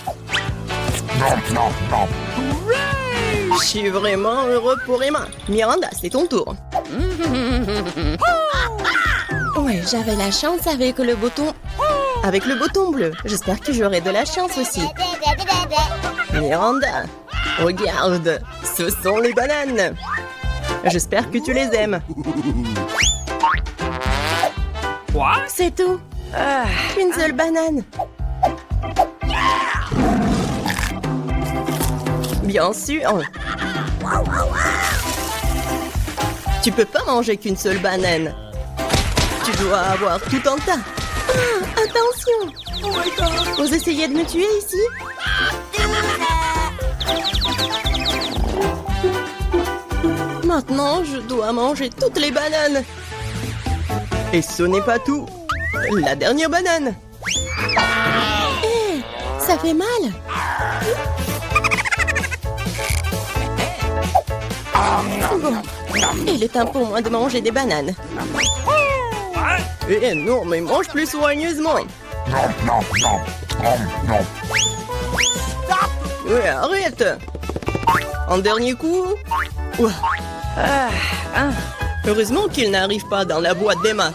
Je suis vraiment heureux pour Emma. Miranda, c'est ton tour. Ouais, j'avais la chance avec le bouton... Avec le bouton bleu. J'espère que j'aurai de la chance aussi. Miranda, regarde. Ce sont les bananes. J'espère que tu les aimes. What? C'est tout. Une seule banane. Bien sûr. Tu peux pas manger qu'une seule banane. Tu dois avoir tout un tas. Ah, attention. Oh my god! Vous essayez de me tuer ici? Maintenant, je dois manger toutes les bananes. Et ce n'est pas tout. La dernière banane. Hé, ça fait mal. Bon, il est temps pour moi de manger des bananes. Eh non, mais mange plus soigneusement. Ouais, arrête. Un dernier coup. Ouah. Heureusement qu'il n'arrive pas dans la boîte d'Emma.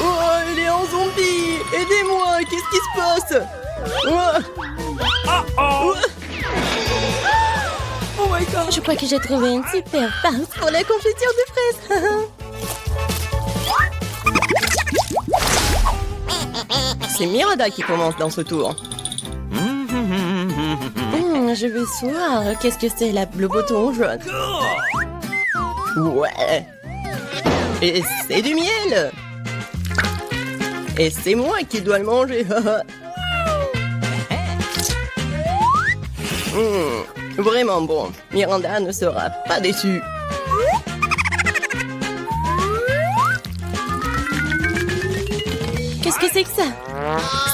Oh, il est en zombie. Aidez-moi, qu'est-ce qui se passe? Ouah. Uh-oh! Oh my god! Je crois que j'ai trouvé une super farce pour la confiture de fraises. C'est Miranda qui commence dans ce tour. Je veux voir. Qu'est-ce que c'est le bouton jaune? Ouais. Et c'est du miel. Et c'est moi qui dois le manger. Vraiment bon. Miranda ne sera pas déçue. Qu'est-ce que c'est que ça?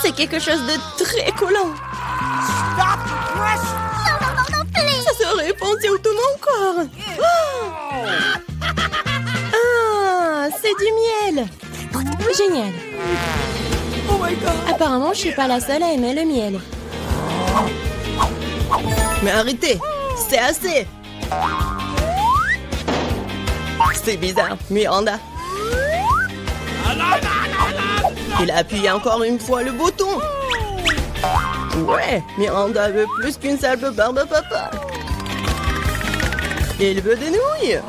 C'est quelque chose de très collant. Ça se répand sur tout mon corps. Ah, c'est du miel. Génial. Oh my god! Apparemment, je suis pas la seule à aimer le miel. Mais arrêtez, c'est assez. C'est bizarre, Miranda. Il a appuyé encore une fois le bouton. Ouais, Miranda veut plus qu'une salve barbe papa. Il veut des nouilles.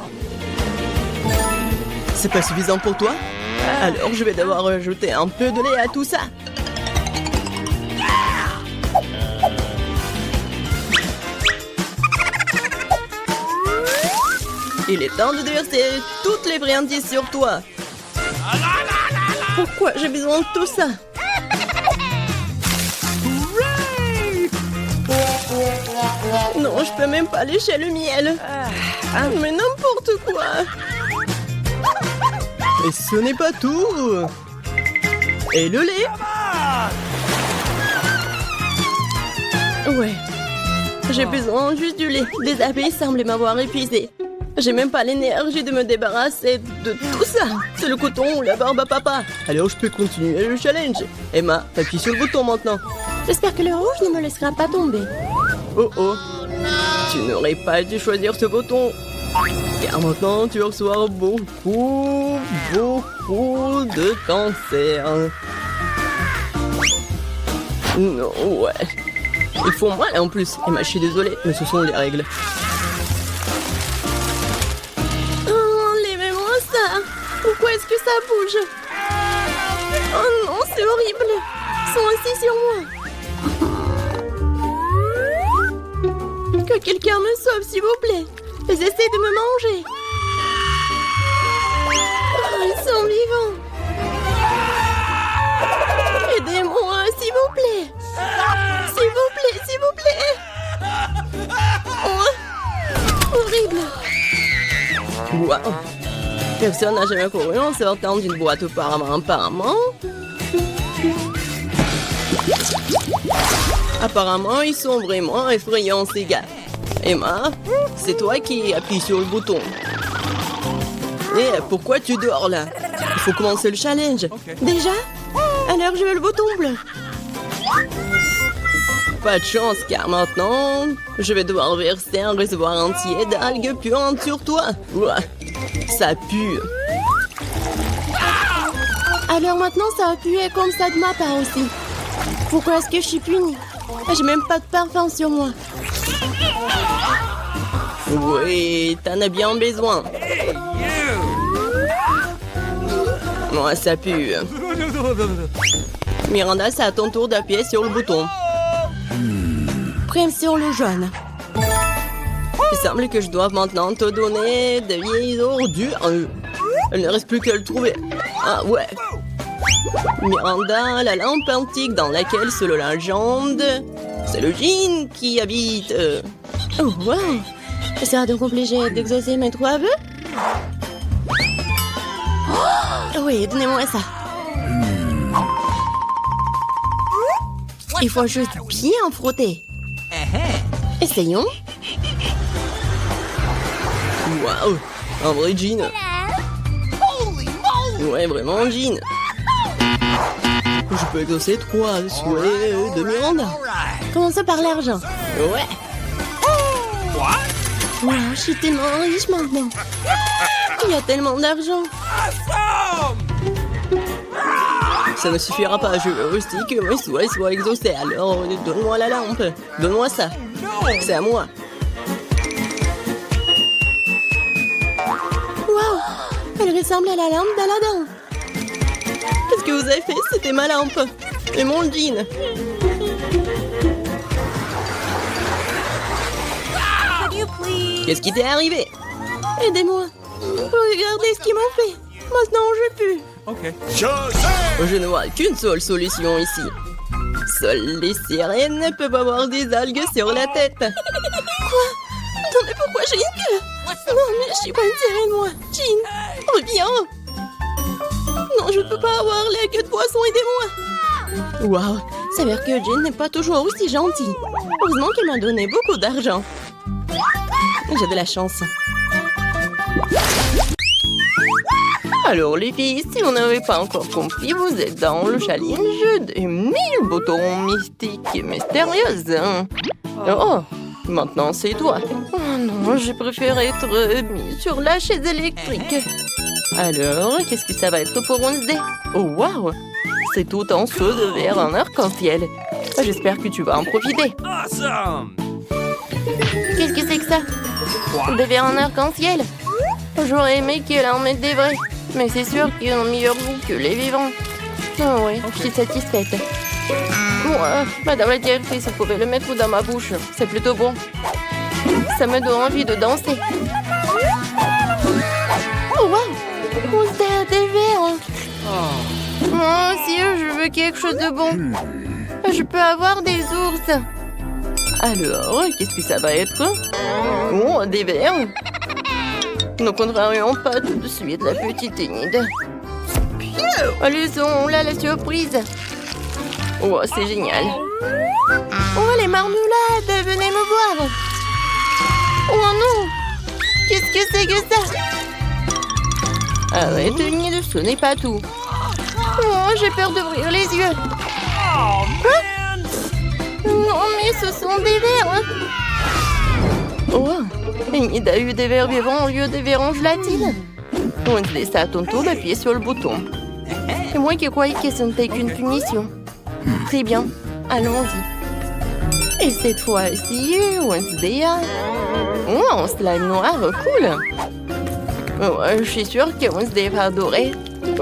C'est pas suffisant pour toi? Alors je vais devoir rajouter un peu de lait à tout ça. Il est temps de déverser toutes les friandises sur toi. Pourquoi j'ai besoin de tout ça? Non, je peux même pas lécher le miel. Mais n'importe quoi. Et ce n'est pas tout. Et le lait? Ouais. J'ai besoin juste du lait. Des abeilles semblent m'avoir épuisé. J'ai même pas l'énergie de me débarrasser de tout ça. C'est le coton ou la barbe à papa. Alors je peux continuer le challenge. Emma, appuie sur le bouton maintenant. J'espère que le rouge ne me laissera pas tomber. Oh oh. Tu n'aurais pas dû choisir ce bouton. Car maintenant tu reçois beaucoup de cancer. Non, ouais. Ils font mal en plus. Emma, je suis désolée, mais ce sont les règles. Enlevez-moi ça. Pourquoi est-ce que ça bouge? Oh non, c'est horrible. Ils sont assis sur moi. Que quelqu'un me sauve, s'il vous plaît. Ils essaient de me manger. Oh, ils sont vivants. Aidez-moi, s'il vous plaît. S'il vous plaît, s'il vous plaît. Oh, horrible. Wow. Personne n'a jamais couru en sortant d'une boîte apparemment. Apparemment, ils sont vraiment effrayants, ces gars. Emma, c'est toi qui appuies sur le bouton. Et pourquoi tu dors là? Il faut commencer le challenge. Déjà? Alors je veux le bouton bleu. Pas de chance, car maintenant, je vais devoir verser un réservoir entier d'algues puantes sur toi. Ouah, ça pue. Alors maintenant, ça va puer comme ça de ma part aussi. Pourquoi est-ce que je suis punie? J'ai même pas de parfum sur moi. Oui, t'en as bien besoin. Moi, ça pue. Miranda, c'est à ton tour d'appuyer sur le bouton. Prime sur le jaune. Il semble que je doive maintenant te donner de vieilles ordures. Il ne reste plus qu'à le trouver. Ah ouais. Miranda, la lampe antique dans laquelle, selon la légende, c'est le djinn qui habite. Oh wow. Sera donc obligé d'exaucer mes 3 vœux? Oh, oui, donnez-moi ça. Il faut juste bien frotter. Essayons. Waouh, un vrai jean. Ouais, vraiment un jean. Je peux exaucer 3 souhaits de Miranda. Commençons par l'argent. Ouais. Wow, je suis tellement riche maintenant. Il y a tellement d'argent. Ça ne suffira pas, je veux aussi que mes souhaits soient exaucés. Alors, donne-moi la lampe. Donne-moi ça. C'est à moi. Wow, elle ressemble à la lampe d'Aladin. Qu'est-ce que vous avez fait? C'était ma lampe. Et mon jean. Qu'est-ce qui t'est arrivé? Aidez-moi. Regardez ce qu'ils m'ont fait. Maintenant, je pue. Je ne vois qu'une seule solution ici. Seules les sirènes peuvent avoir des algues sur la tête. Quoi? Attendez, pourquoi j'ai une queue? Non, mais je suis pas une sirène, moi. Jean, reviens. Non, je ne peux pas avoir la queue de poisson, aidez-moi. Waouh, ça veut dire que Jean n'est pas toujours aussi gentille. Heureusement qu'elle m'a donné beaucoup d'argent. J'ai de la chance. Alors les filles, si vous n'avez pas encore compris, vous êtes dans le challenge des 1000 boutons mystiques et mystérieux. Oh, maintenant c'est toi. Oh non, je préfère être mis sur la chaise électrique. Alors, qu'est-ce que ça va être pour Wednesday? Oh waouh, c'est tout en feu de verre en arc-en-ciel. J'espère que tu vas en profiter. Awesome! Qu'est-ce que c'est que ça? Des verres en arc-en-ciel? J'aurais aimé qu'elle en mette des vrais. Mais c'est sûr qu'ils ont meilleur goût que les vivants. Oh oui, je suis satisfaite. Moi, Madame la directrice, vous pouvez le mettre dans ma bouche. C'est plutôt bon. Ça me donne envie de danser. Oh wow! On a des verres. Moi aussi, je veux quelque chose de bon. Je peux avoir des ours. Alors, qu'est-ce que ça va être? Oh, des verres. Donc on ne vraiment pas tout de suite la petite Enid. Allez, là la surprise. Oh, c'est génial. Oh, les marmelades, venez me voir. Oh non, qu'est-ce que c'est que ça? Arrête, Enid, ce n'est pas tout. Oh, j'ai peur d'ouvrir les yeux. Oh, man! Non, mais ce sont des vers. Oh, Enid a eu des vers vivants au lieu des vers en gelatine. Wednesday, c'est à ton tour d'appuyer sur le bouton. C'est moi qui croyais que ce n'était qu'une punition. Très bien, allons-y. Et cette fois-ci, Wednesday a... Oh, un slime noir, cool. Oh, je suis sûre que Wednesday va adorer.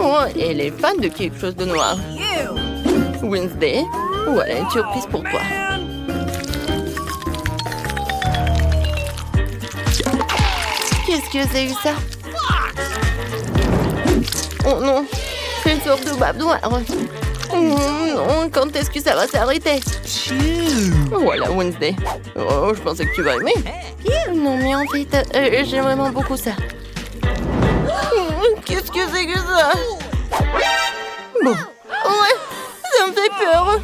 Oh, elle est fan de quelque chose de noir. Wednesday, voilà une surprise pour toi. Qu'est-ce que c'est que ça? Oh non, c'est une sorte de babe noire. Oh non, quand est-ce que ça va s'arrêter? Voilà, Wednesday. Oh, je pensais que tu vas aimer. Non, mais en fait, j'aime vraiment beaucoup ça. Qu'est-ce que c'est que ça? Bon, ouais, ça me fait peur.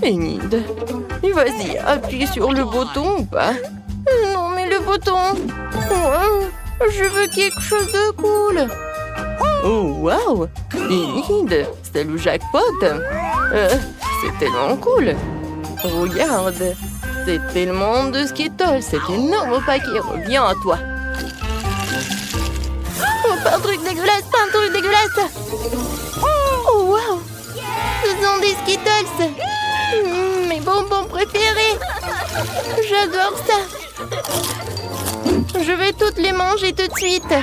Enid, vas-y, appuie sur le bouton ou pas? Non, mais le bouton... je veux quelque chose de cool. Oh, wow! Enid, c'est le jackpot. C'est tellement cool. Regarde, c'est tellement de Skittles. Cet énorme paquet revient à toi. Oh, pas un truc dégueulasse, pas un truc dégueulasse. Oh, wow! Ce sont des Skittles. Mes bonbons préférés. J'adore ça. Je vais toutes les manger tout de suite.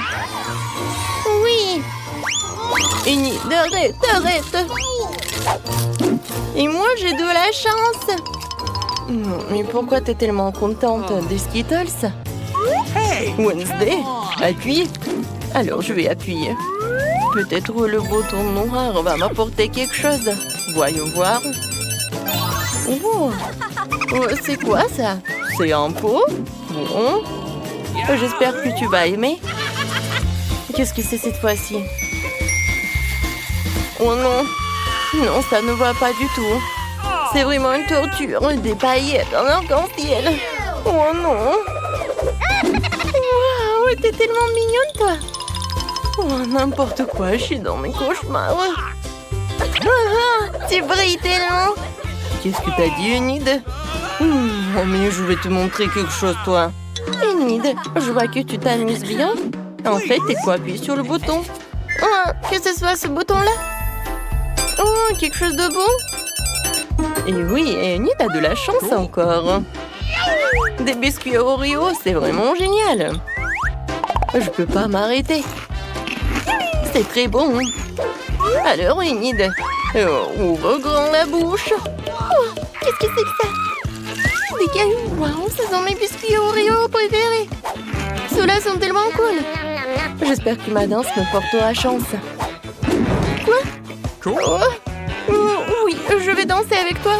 Oui. Enid, arrête. Et moi, j'ai de la chance. Non, mais pourquoi t'es tellement contente des Skittles? Wednesday, appuie. Alors, je vais appuyer. Peut-être le bouton noir va m'apporter quelque chose. Voyons voir. Oh, c'est quoi ça? C'est un pot? Bon. J'espère que tu vas aimer. Qu'est-ce que c'est cette fois-ci? Oh non. Non, ça ne va pas du tout. C'est vraiment une torture. Des paillettes, un arc-en-ciel. Oh non. Waouh, t'es tellement mignonne, toi. Oh, n'importe quoi, je suis dans mes cauchemars. Tu brilles tellement. Qu'est-ce que t'as dit, Enid? Oh, mais je vais te montrer quelque chose, toi. Enid, je vois que tu t'amuses bien. En fait, il faut appuyer sur le bouton. Oh, que ce soit ce bouton-là. Oh, quelque chose de bon. Et oui, Enid a de la chance encore. Des biscuits Oreo, c'est vraiment génial. Je peux pas m'arrêter. C'est très bon. Alors, Enid, ouvre grand la bouche. Oh, qu'est-ce que c'est que ça? Des cailloux. Waouh, ce sont mes biscuits Oreo préférés. Ceux-là sont tellement cool. J'espère que ma danse me portera chance. Quoi? Oui, je vais danser avec toi.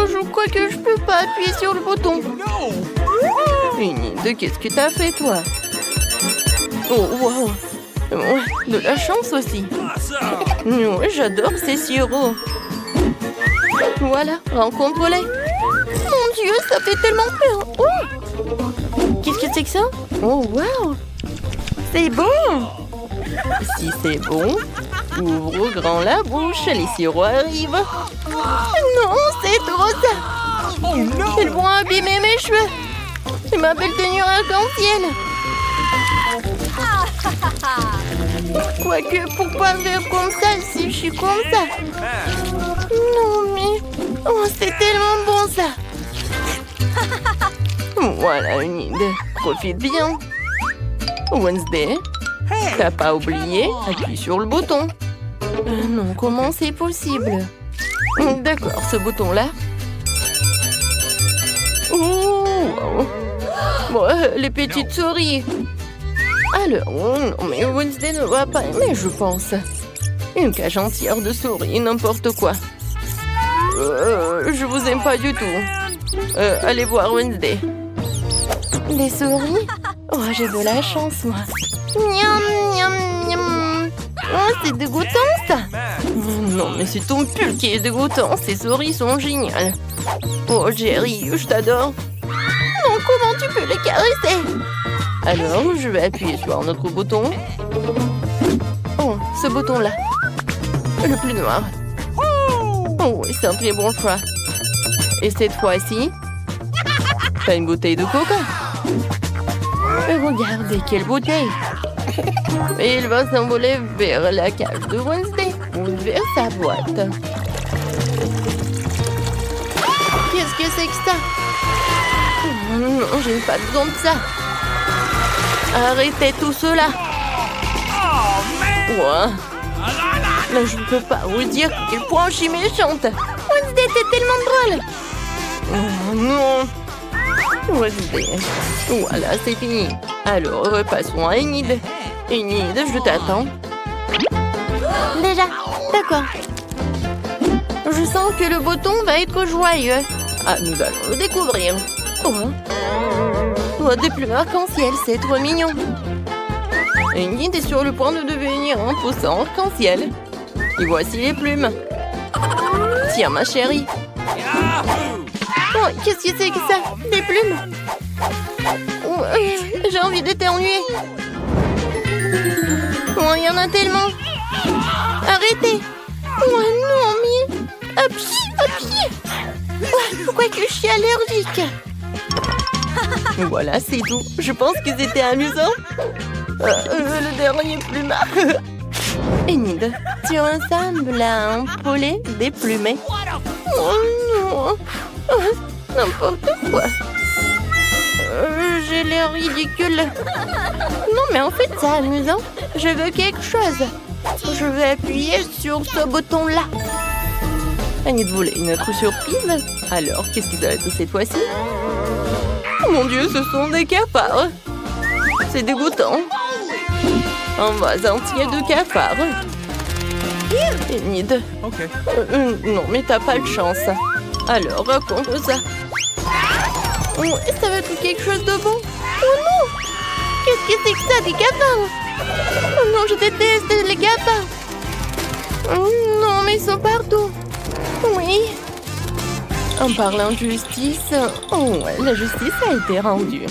Je crois que je peux pas appuyer sur le bouton. Enid, qu'est-ce que t'as fait, toi? Oh, wow. De la chance aussi. J'adore ces sirops. Voilà, rencontre-les. Mon Dieu, ça fait tellement peur. Oh, qu'est-ce que c'est que ça? Oh, wow. C'est bon. Si c'est bon, ouvre grand la bouche, les sirops arrivent. Non, c'est trop ça. Ils vont abîmer mes cheveux. Et ma belle tenue arc-en-ciel. Quoique, pourquoi faire comme ça si je suis comme ça? Non, mais... Oh, c'est tellement bon, ça. Voilà, Enid. Profite bien. Wednesday, t'as pas oublié? Appuie sur le bouton. Non, comment c'est possible? D'accord, ce bouton-là. Oh, wow. Bon, les petites souris. Alors, oh non, mais Wednesday ne va pas aimer, je pense. Une cage entière de souris, n'importe quoi. Je vous aime pas du tout. Allez voir Wednesday. Des souris? Oh, j'ai de la chance, moi. Miam, miam, miam. Oh, c'est dégoûtant, ça. Non, mais c'est ton pull qui est dégoûtant. Ces souris sont géniales. Oh, Jerry, je t'adore. Non, comment tu peux les caresser? Alors, je vais appuyer sur notre bouton. Oh, ce bouton-là. Le plus noir. Oh, oui, c'est un très bon choix. Et cette fois-ci, t'as une bouteille de coca. Regardez, quelle bouteille. Et il va s'envoler vers la cage de Wednesday, ou vers sa boîte. Qu'est-ce que c'est que ça? Non, j'ai pas besoin de ça. Arrêtez tout cela. Ouais. Là, je ne peux pas vous dire à quel point je suis méchante. Wednesday, t'es tellement drôle. Oh, non. Wednesday. Voilà, c'est fini. Alors, repassons à Enid. Enid, je t'attends. Déjà, d'accord. Je sens que le bouton va être joyeux. Ah, nous allons le découvrir. Oh, oh, des plumes arc-en-ciel, c'est trop mignon. Enid est sur le point de devenir un poussin arc-en-ciel. Et voici les plumes. Tiens, ma chérie. Oh, qu'est-ce que c'est que ça? Des plumes? Oh, j'ai envie d'éternuer. Oh, il y en a tellement. Arrêtez. Oh non, mais... À pied. Oh, pourquoi que je suis allergique? Voilà, c'est tout. Je pense que c'était amusant. Le dernier plumard. Enid, tu ressembles à un poulet déplumé. Oh non. Oh, n'importe quoi. J'ai l'air ridicule. Non, mais en fait, c'est amusant. Je veux quelque chose. Je vais appuyer sur ce bouton-là. Enid voulait une autre surprise. Alors, qu'est-ce que ça va être cette fois-ci? Oh mon Dieu, ce sont des cafards. C'est dégoûtant. Un vase entier de cafards. Enid. Okay. Non, mais t'as pas de chance. Alors, raconte ça. Oh, ça va être quelque chose de bon. Oh non! Qu'est-ce que c'est que ça, des cafards? Oh non, je déteste les cafards. Oh non, mais ils sont partout. Oui. En parlant de justice, oh, la justice a été rendue.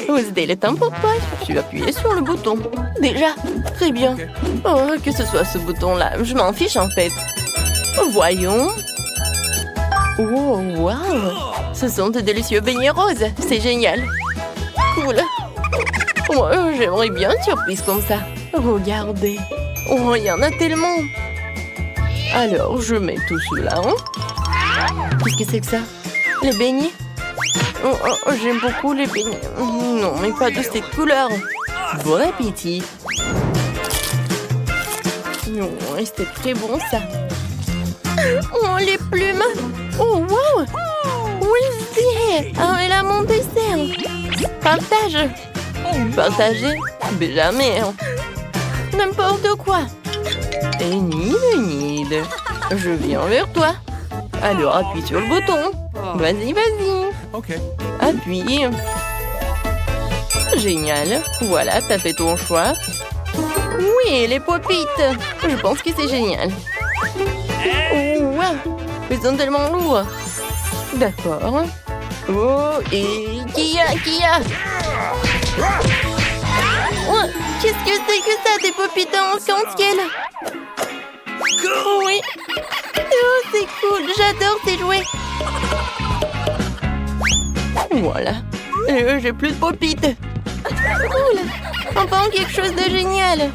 Wednesday, il est temps pour toi. Tu vas appuyer sur le bouton. Déjà, très bien. Oh, que ce soit ce bouton-là, je m'en fiche en fait. Voyons. Oh, wow. Ce sont de délicieux beignets roses. C'est génial. Cool. Oh, j'aimerais bien une surprise comme ça. Regardez. Oh, il y en a tellement. Alors, je mets tout cela. Qu'est-ce que c'est que ça? Les beignets? Oh, j'aime beaucoup les beignets. Non, mais pas de cette couleur. Bon appétit. Non, c'était très bon ça. Oh, les plumes. Oh, wow. Wednesday. Ah, elle a mon dessert. Partage. Partager? Mais jamais. N'importe quoi. Enid. Je viens vers toi. Alors, appuie sur le bouton. Vas-y. Okay. Appuie. Génial. Voilà, t'as fait ton choix. Oui, les popites. Je pense que c'est génial. Oh, wow. Ils sont tellement lourds. D'accord. Oh, et qui a Oh, qu'est-ce que c'est que ça, des popites en arc-en-ciel? Oui. Oh, c'est cool. J'adore ces jouets. Voilà. J'ai plus de popites. Cool. Enfin, quelque chose de génial.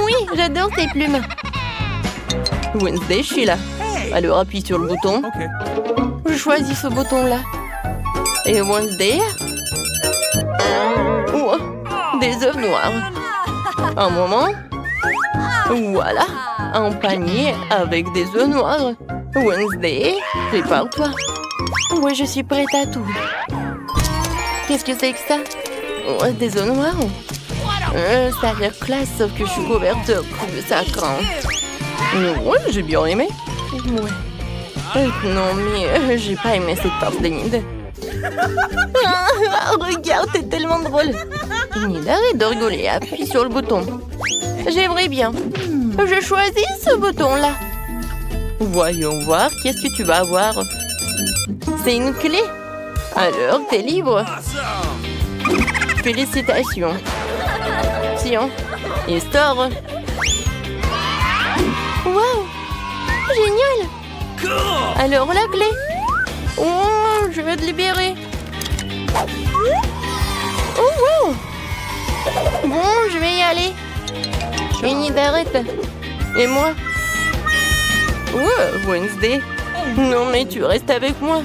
Oui, j'adore ces plumes. Wednesday, je suis là. Alors, appuie sur le bouton. Okay. Je choisis ce bouton-là. Et Wednesday. Oh, des œufs noirs. Un moment. Voilà. Un panier avec des œufs noirs. Wednesday, prépare-toi. Oui, je suis prête à tout. Qu'est-ce que c'est que ça? Oh, des œufs noirs. Ça a l'air classe, sauf que je suis couverte de sacrant. Ouais, j'ai bien aimé. Ouais. Non, mais j'ai pas aimé cette part d'Enid. Regarde, t'es tellement drôle. Enid, arrête de rigoler, appuie sur le bouton. J'aimerais bien. Je choisis ce bouton-là. Voyons voir, qu'est-ce que tu vas avoir? C'est une clé. Alors, t'es libre. Félicitations. Tiens, et store. Wow, génial. Alors, la clé. Oh, je vais te libérer. Oh, wow. Bon, je vais y aller. Enid, arrête. Et moi? Ouais, Wednesday. Non, mais tu restes avec moi.